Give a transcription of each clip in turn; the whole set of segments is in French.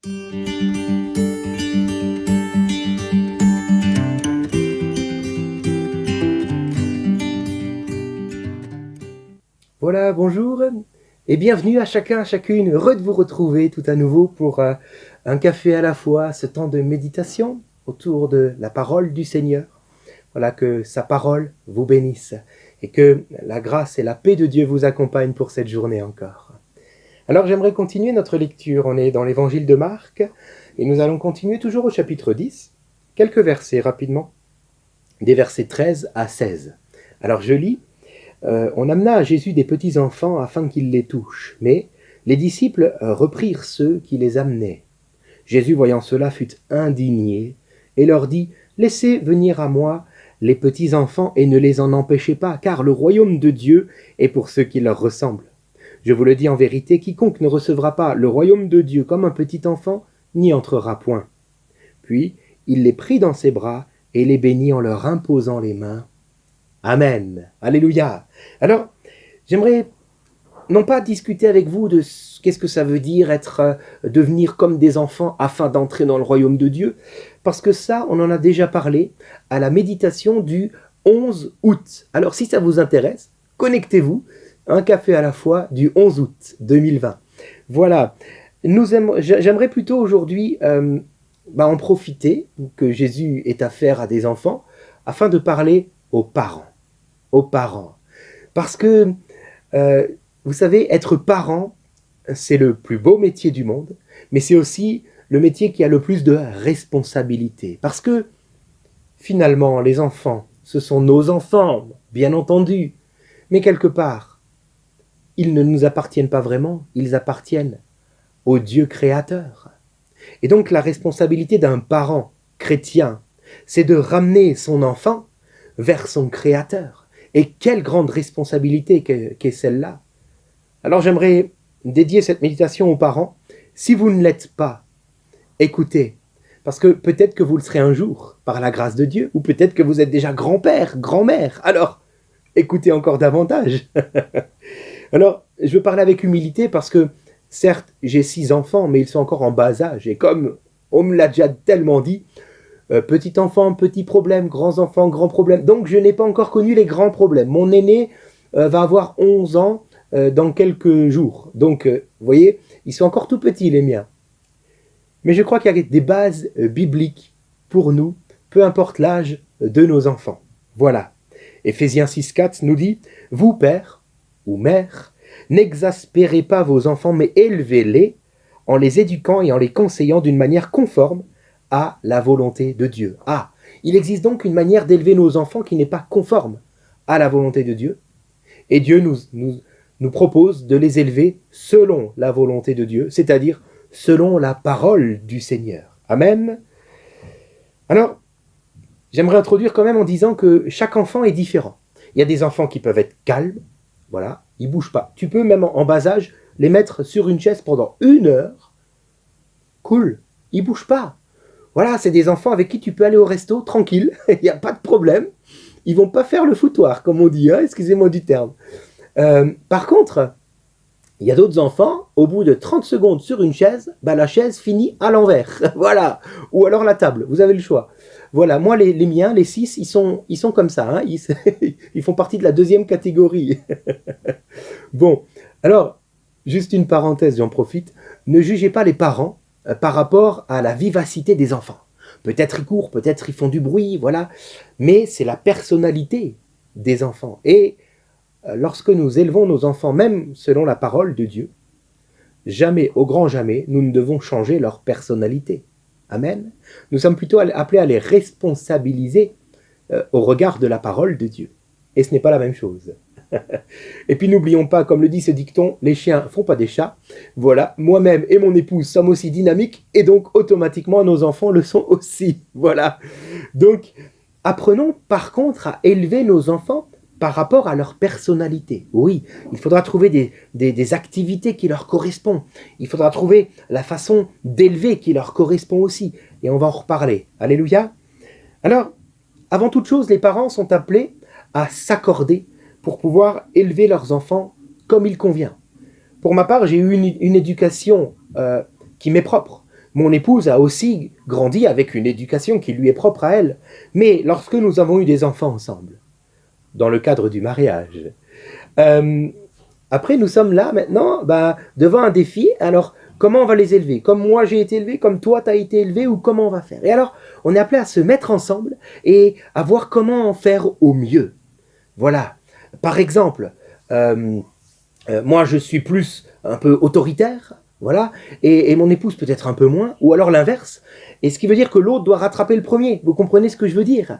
Voilà, bonjour et bienvenue à chacun, à chacune. Heureux de vous retrouver tout à nouveau pour un café à la fois, ce temps de méditation autour de la parole du Seigneur. Voilà, que sa parole vous bénisse et que la grâce et la paix de Dieu vous accompagnent pour cette journée encore. Alors j'aimerais continuer notre lecture. On est dans l'évangile de Marc et nous allons continuer toujours au chapitre 10. Quelques versets rapidement, des versets 13 à 16. Alors je lis. On amena à Jésus des petits enfants afin qu'il les touche, mais les disciples reprirent ceux qui les amenaient. Jésus, voyant cela, fut indigné et leur dit : Laissez venir à moi les petits enfants et ne les en empêchez pas, car le royaume de Dieu est pour ceux qui leur ressemblent. Je vous le dis en vérité, quiconque ne recevra pas le royaume de Dieu comme un petit enfant n'y entrera point. Puis il les prit dans ses bras et les bénit en leur imposant les mains. Amen. Alléluia. Alors, j'aimerais non pas discuter avec vous de qu'est-ce que ça veut dire devenir comme des enfants afin d'entrer dans le royaume de Dieu, parce que ça, on en a déjà parlé à la méditation du 11 août. Alors, si ça vous intéresse, connectez-vous, un café à la fois du 11 août 2020. Voilà. J'aimerais plutôt aujourd'hui en profiter que Jésus ait affaire à des enfants afin de parler aux parents. Parce que, vous savez, être parent, c'est le plus beau métier du monde, mais c'est aussi le métier qui a le plus de responsabilité. Parce que, finalement, les enfants, ce sont nos enfants, bien entendu, mais quelque part, ils ne nous appartiennent pas vraiment, ils appartiennent au Dieu créateur. Et donc la responsabilité d'un parent chrétien, c'est de ramener son enfant vers son créateur. Et quelle grande responsabilité qu'est celle-là. Alors j'aimerais dédier cette méditation aux parents. Si vous ne l'êtes pas, écoutez, parce que peut-être que vous le serez un jour, par la grâce de Dieu, ou peut-être que vous êtes déjà grand-père, grand-mère. Alors, écoutez encore davantage. Alors, je veux parler avec humilité parce que, certes, j'ai 6 enfants, mais ils sont encore en bas âge. Et comme on me l'a déjà tellement dit, petit enfant, petit problème, grands enfants, grands problèmes. Donc je n'ai pas encore connu les grands problèmes. Mon aîné va avoir 11 ans dans quelques jours. Donc, vous voyez, ils sont encore tout petits, les miens. Mais je crois qu'il y a des bases bibliques pour nous, peu importe l'âge de nos enfants. Voilà. Éphésiens 6,4 nous dit : Vous, pères ou mères, n'exaspérez pas vos enfants, mais élevez-les en les éduquant et en les conseillant d'une manière conforme à la volonté de Dieu. Ah, il existe donc une manière d'élever nos enfants qui n'est pas conforme à la volonté de Dieu. Et Dieu nous propose de les élever selon la volonté de Dieu, c'est-à-dire selon la parole du Seigneur. Amen. Alors, j'aimerais introduire quand même en disant que chaque enfant est différent. Il y a des enfants qui peuvent être calmes, voilà, ils ne bougent pas. Tu peux même en bas âge les mettre sur une chaise pendant 1 heure. Cool, ils ne bougent pas. Voilà, c'est des enfants avec qui tu peux aller au resto tranquille, il n'y a pas de problème. Ils vont pas faire le foutoir, comme on dit, hein, excusez-moi du terme. Par contre, il y a d'autres enfants, au bout de 30 secondes sur une chaise, la chaise finit à l'envers. Voilà. Ou alors la table, vous avez le choix. Voilà, moi les miens, les 6, ils sont comme ça. Hein, ils font partie de la 2e catégorie. Bon, alors, juste une parenthèse, j'en profite. Ne jugez pas les parents par rapport à la vivacité des enfants. Peut-être ils courent, peut-être ils font du bruit, voilà. Mais c'est la personnalité des enfants. Et lorsque nous élevons nos enfants, même selon la parole de Dieu, jamais, au grand jamais, nous ne devons changer leur personnalité. Amen. Nous sommes plutôt appelés à les responsabiliser au regard de la parole de Dieu. Et ce n'est pas la même chose. Et puis n'oublions pas, comme le dit ce dicton, les chiens font pas des chats. Voilà, moi-même et mon épouse sommes aussi dynamiques et donc automatiquement nos enfants le sont aussi. Voilà. Donc apprenons par contre à élever nos enfants par rapport à leur personnalité. Oui, il faudra trouver des activités qui leur correspondent. Il faudra trouver la façon d'élever qui leur correspond aussi. Et on va en reparler. Alléluia. Alors, avant toute chose, les parents sont appelés à s'accorder pour pouvoir élever leurs enfants comme il convient. Pour ma part, j'ai eu une éducation qui m'est propre. Mon épouse a aussi grandi avec une éducation qui lui est propre à elle. Mais lorsque nous avons eu des enfants ensemble, dans le cadre du mariage, après nous sommes là maintenant devant un défi. Alors comment on va les élever? Comme moi j'ai été élevé, comme toi tu as été élevé, ou comment on va faire? Et alors on est appelé à se mettre ensemble et à voir comment en faire au mieux. Voilà. Par exemple, moi je suis plus un peu autoritaire, voilà, et mon épouse peut-être un peu moins, ou alors l'inverse, et ce qui veut dire que l'autre doit rattraper le premier. Vous comprenez ce que je veux dire?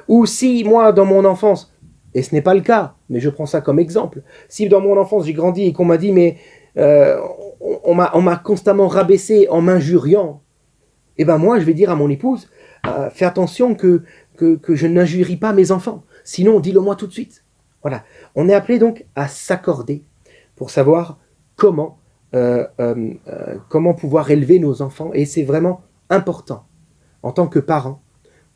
Ou si moi dans mon enfance, et ce n'est pas le cas, mais je prends ça comme exemple, si dans mon enfance j'ai grandi et qu'on m'a dit mais on m'a constamment rabaissé en m'injuriant, et ben moi je vais dire à mon épouse, fais attention que je n'injurie pas mes enfants, sinon dis-le moi tout de suite. Voilà, on est appelé donc à s'accorder pour savoir comment pouvoir élever nos enfants, et c'est vraiment important en tant que parents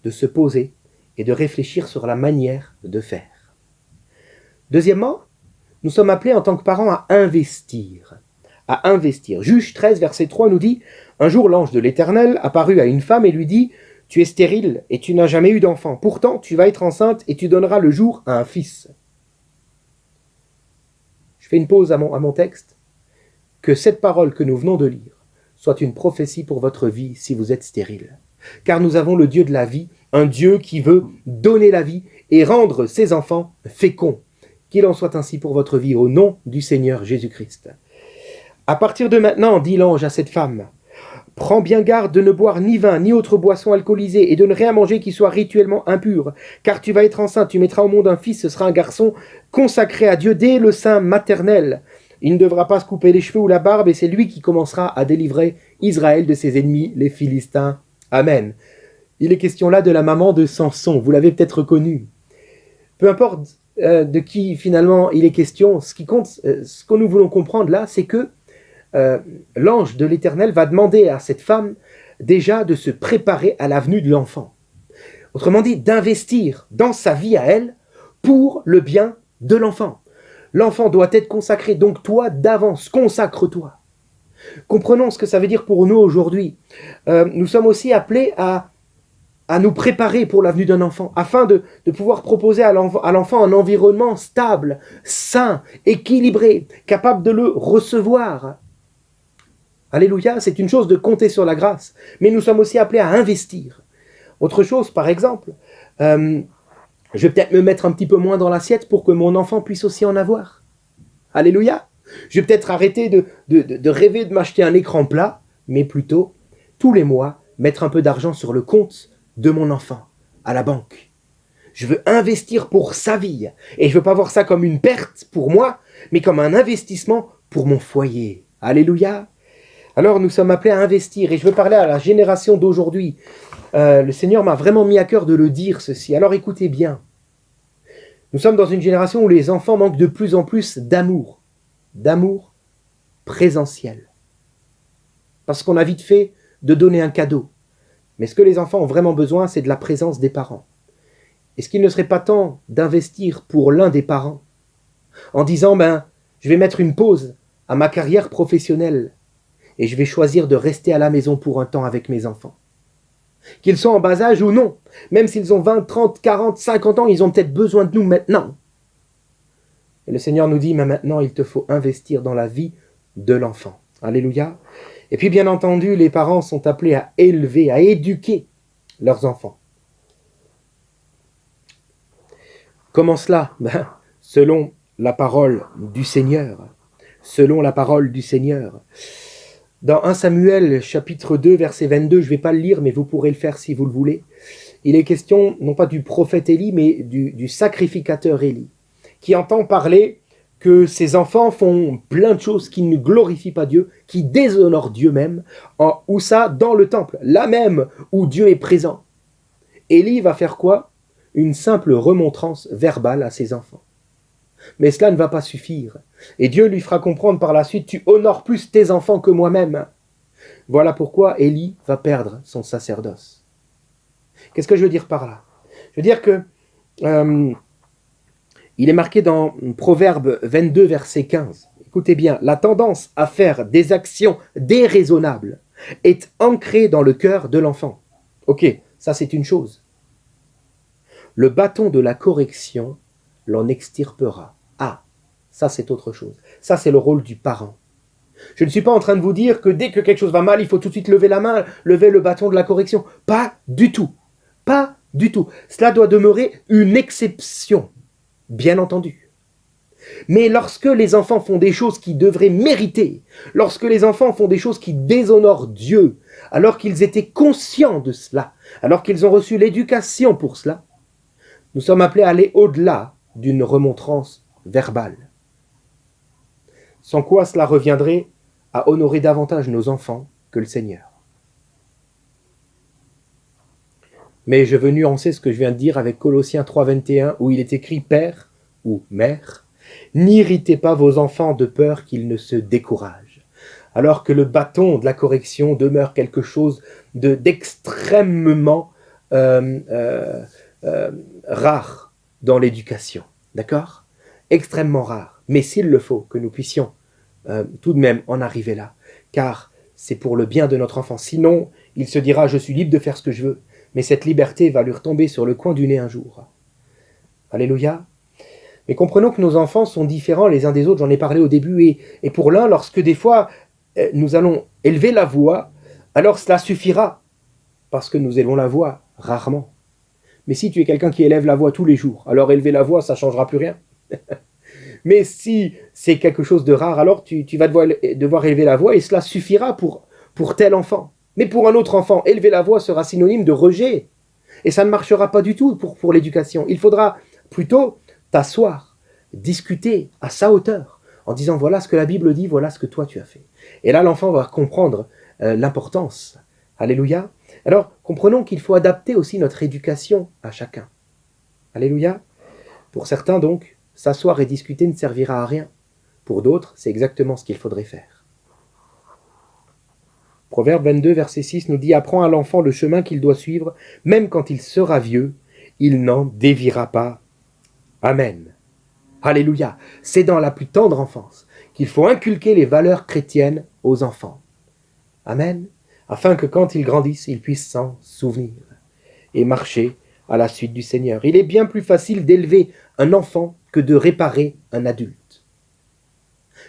de se poser et de réfléchir sur la manière de faire. Deuxièmement, nous sommes appelés en tant que parents à investir. À investir. Juge 13, verset 3 nous dit « Un jour l'ange de l'Éternel apparut à une femme et lui dit « Tu es stérile et tu n'as jamais eu d'enfant. Pourtant tu vas être enceinte et tu donneras le jour à un fils. » Je fais une pause à mon texte. Que cette parole que nous venons de lire soit une prophétie pour votre vie si vous êtes stérile. Car nous avons le Dieu de la vie, un Dieu qui veut donner la vie et rendre ses enfants féconds. Qu'il en soit ainsi pour votre vie au nom du Seigneur Jésus-Christ. À partir de maintenant, dit l'ange à cette femme, prends bien garde de ne boire ni vin ni autre boisson alcoolisée et de ne rien manger qui soit rituellement impur, car tu vas être enceinte, tu mettras au monde un fils, ce sera un garçon consacré à Dieu dès le sein maternel. Il ne devra pas se couper les cheveux ou la barbe, et c'est lui qui commencera à délivrer Israël de ses ennemis, les Philistins. Amen. Il est question là de la maman de Samson, vous l'avez peut-être reconnue. Peu importe de qui finalement il est question, ce qui compte, ce que nous voulons comprendre là, c'est que l'ange de l'Éternel va demander à cette femme déjà de se préparer à la venue de l'enfant. Autrement dit, d'investir dans sa vie à elle pour le bien de l'enfant. L'enfant doit être consacré, donc toi d'avance, consacre-toi. Comprenons ce que ça veut dire pour nous aujourd'hui. Nous sommes aussi appelés à nous préparer pour la venue d'un enfant, afin de pouvoir proposer à l'enfant un environnement stable, sain, équilibré, capable de le recevoir. Alléluia, c'est une chose de compter sur la grâce, mais nous sommes aussi appelés à investir. Autre chose, par exemple, je vais peut-être me mettre un petit peu moins dans l'assiette pour que mon enfant puisse aussi en avoir. Alléluia. Je vais peut-être arrêter de rêver de m'acheter un écran plat, mais plutôt, tous les mois, mettre un peu d'argent sur le compte de mon enfant, à la banque. Je veux investir pour sa vie, et je ne veux pas voir ça comme une perte pour moi, mais comme un investissement pour mon foyer. Alléluia. Alors nous sommes appelés à investir, et je veux parler à la génération d'aujourd'hui. Le Seigneur m'a vraiment mis à cœur de le dire ceci. Alors écoutez bien. Nous sommes dans une génération où les enfants manquent de plus en plus d'amour présentiel. Parce qu'on a vite fait de donner un cadeau. Mais ce que les enfants ont vraiment besoin, c'est de la présence des parents. Est-ce qu'il ne serait pas temps d'investir pour l'un des parents en disant, je vais mettre une pause à ma carrière professionnelle et je vais choisir de rester à la maison pour un temps avec mes enfants. Qu'ils soient en bas âge ou non, même s'ils ont 20, 30, 40, 50 ans, ils ont peut-être besoin de nous maintenant. Et le Seigneur nous dit, mais maintenant, il te faut investir dans la vie de l'enfant. Alléluia. Et puis, bien entendu, les parents sont appelés à élever, à éduquer leurs enfants. Comment cela? Selon la parole du Seigneur. Selon la parole du Seigneur. Dans 1 Samuel, chapitre 2, verset 22, je ne vais pas le lire, mais vous pourrez le faire si vous le voulez. Il est question, non pas du prophète Élie, mais du sacrificateur Élie, qui entend parler que ses enfants font plein de choses qui ne glorifient pas Dieu, qui déshonorent Dieu même, où ça, dans le temple, là même où Dieu est présent. Élie va faire quoi? Une simple remontrance verbale à ses enfants. Mais cela ne va pas suffire. Et Dieu lui fera comprendre par la suite, tu honores plus tes enfants que moi-même. Voilà pourquoi Élie va perdre son sacerdoce. Qu'est-ce que je veux dire par là? Je veux dire que il est marqué dans Proverbe 22, verset 15. Écoutez bien, la tendance à faire des actions déraisonnables est ancré dans le cœur de l'enfant. Ok, ça c'est une chose. Le bâton de la correction l'en extirpera. Ah, ça c'est autre chose. Ça c'est le rôle du parent. Je ne suis pas en train de vous dire que dès que quelque chose va mal, il faut tout de suite lever la main, lever le bâton de la correction. Pas du tout. Pas du tout. Cela doit demeurer une exception, bien entendu. Mais lorsque les enfants font des choses qui devraient mériter, lorsque les enfants font des choses qui déshonorent Dieu, alors qu'ils étaient conscients de cela, alors qu'ils ont reçu l'éducation pour cela, nous sommes appelés à aller au-delà d'une remontrance verbale. Sans quoi cela reviendrait à honorer davantage nos enfants que le Seigneur. Mais je veux nuancer ce que je viens de dire avec Colossiens 3,21 où il est écrit « Père » ou « Mère », n'irritez pas vos enfants de peur qu'ils ne se découragent. Alors que le bâton de la correction demeure quelque chose d'extrêmement rare dans l'éducation. D'accord ? Extrêmement rare. Mais s'il le faut, que nous puissions tout de même en arriver là. Car c'est pour le bien de notre enfant. Sinon, il se dira « Je suis libre de faire ce que je veux ». Mais cette liberté va lui retomber sur le coin du nez un jour. Alléluia. Mais comprenons que nos enfants sont différents les uns des autres, j'en ai parlé au début, et pour l'un, lorsque des fois nous allons élever la voix, alors cela suffira, parce que nous élevons la voix rarement. Mais si tu es quelqu'un qui élève la voix tous les jours, alors élever la voix, ça ne changera plus rien. Mais si c'est quelque chose de rare, alors tu vas devoir élever la voix, et cela suffira pour tel enfant. Mais pour un autre enfant, élever la voix sera synonyme de rejet. Et ça ne marchera pas du tout pour l'éducation. Il faudra plutôt t'asseoir, discuter à sa hauteur, en disant voilà ce que la Bible dit, voilà ce que toi tu as fait. Et là, l'enfant va comprendre l'importance. Alléluia. Alors, comprenons qu'il faut adapter aussi notre éducation à chacun. Alléluia. Pour certains, donc, s'asseoir et discuter ne servira à rien. Pour d'autres, c'est exactement ce qu'il faudrait faire. Proverbe 22, verset 6 nous dit « Apprends à l'enfant le chemin qu'il doit suivre, même quand il sera vieux, il n'en déviera pas. » Amen. Alléluia. C'est dans la plus tendre enfance qu'il faut inculquer les valeurs chrétiennes aux enfants. Amen. Afin que quand ils grandissent, ils puissent s'en souvenir et marcher à la suite du Seigneur. Il est bien plus facile d'élever un enfant que de réparer un adulte.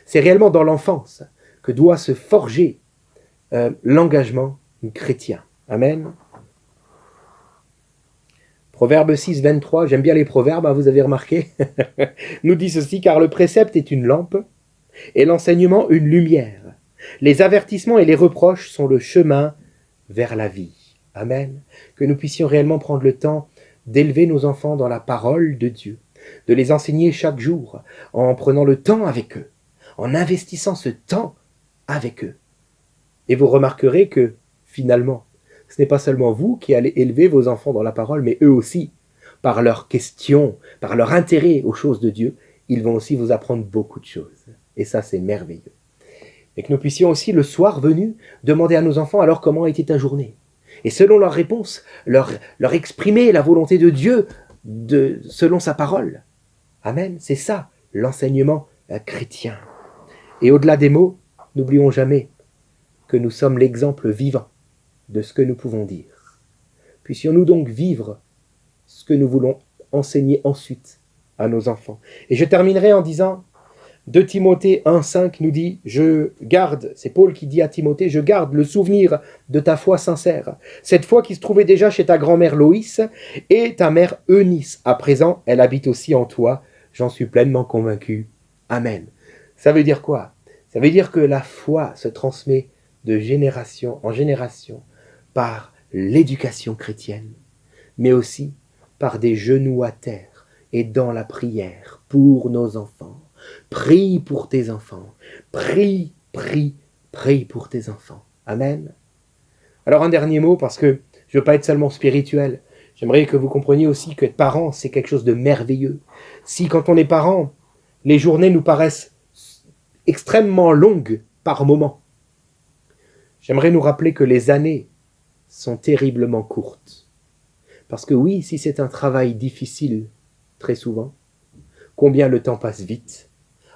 C'est réellement dans l'enfance que doit se forger l'engagement chrétien. Amen. Proverbe 6, 23, j'aime bien les proverbes, vous avez remarqué, nous dit ceci, car le précepte est une lampe et l'enseignement une lumière. Les avertissements et les reproches sont le chemin vers la vie. Amen. Que nous puissions réellement prendre le temps d'élever nos enfants dans la parole de Dieu, de les enseigner chaque jour, en prenant le temps avec eux, en investissant ce temps avec eux. Et vous remarquerez que, finalement, ce n'est pas seulement vous qui allez élever vos enfants dans la parole, mais eux aussi, par leurs questions, par leur intérêt aux choses de Dieu, ils vont aussi vous apprendre beaucoup de choses. Et ça, c'est merveilleux. Et que nous puissions aussi, le soir venu, demander à nos enfants alors comment était ta journée. Et selon leur réponse, leur exprimer la volonté de Dieu selon sa parole. Amen. C'est ça, l'enseignement chrétien. Et au-delà des mots, n'oublions jamais que nous sommes l'exemple vivant de ce que nous pouvons dire. Puissions-nous donc vivre ce que nous voulons enseigner ensuite à nos enfants. Et je terminerai en disant, 2 Timothée 1,5 nous dit, je garde, c'est Paul qui dit à Timothée, je garde le souvenir de ta foi sincère, cette foi qui se trouvait déjà chez ta grand-mère Loïs et ta mère Eunice. À présent, elle habite aussi en toi, j'en suis pleinement convaincu. Amen. Ça veut dire quoi? Ça veut dire que la foi se transmet de génération en génération par l'éducation chrétienne, mais aussi par des genoux à terre et dans la prière pour nos enfants. Prie pour tes enfants. Prie pour tes enfants. Amen. Alors un dernier mot, parce que je ne veux pas être seulement spirituel. J'aimerais que vous compreniez aussi que être parent, c'est quelque chose de merveilleux. Si quand on est parent, les journées nous paraissent extrêmement longues par moment, j'aimerais nous rappeler que les années sont terriblement courtes. Parce que oui, si c'est un travail difficile, très souvent, combien le temps passe vite.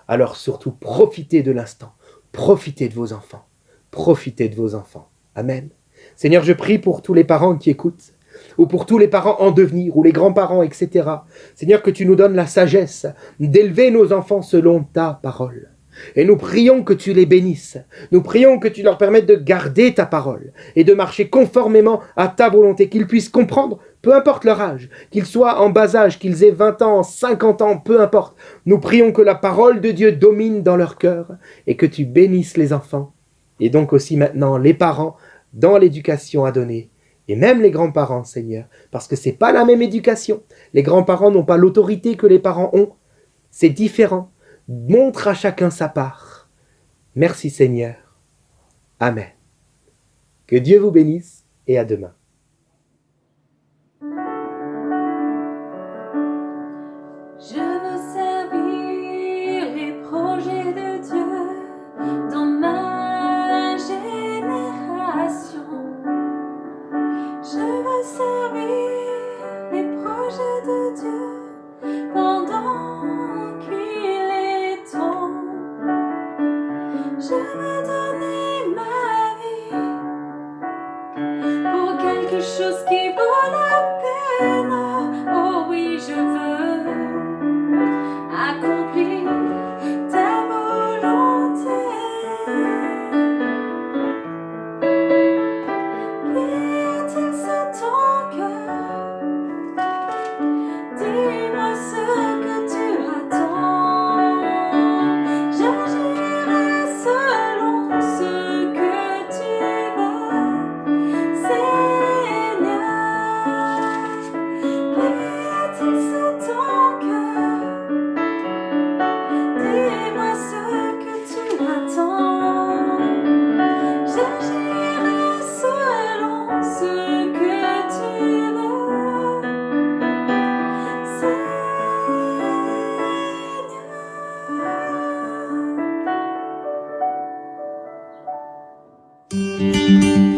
Alors surtout, profitez de l'instant. Profitez de vos enfants. Profitez de vos enfants. Amen. Seigneur, je prie pour tous les parents qui écoutent, ou pour tous les parents en devenir, ou les grands-parents, etc. Seigneur, que tu nous donnes la sagesse d'élever nos enfants selon ta parole. Et nous prions que tu les bénisses. Nous prions que tu leur permettes de garder ta parole et de marcher conformément à ta volonté, qu'ils puissent comprendre, peu importe leur âge, qu'ils soient en bas âge, qu'ils aient 20 ans, 50 ans, peu importe. Nous prions que la parole de Dieu domine dans leur cœur et que tu bénisses les enfants et donc aussi maintenant les parents dans l'éducation à donner. Et même les grands-parents, Seigneur, parce que c'est pas la même éducation. Les grands-parents n'ont pas l'autorité que les parents ont. C'est différent. Montre à chacun sa part. Merci Seigneur. Amen. Que Dieu vous bénisse et à demain. Je veux servir les projets de Dieu dans ma génération. Je veux servir les projets de Dieu pendant qu'il est temps. Je veux donner ma vie pour quelque chose qui vaut la peine. Oh oui, je veux accomplir ta volonté. Qu'y a-t-il sur ton cœur? Dis-moi ce que tu attends. J'agirai selon ce que tu veux, Seigneur. Qu'y a-t-il sur ton cœur? Dis-moi ce que tu attends. J'agirai selon ce que tu veux, Seigneur.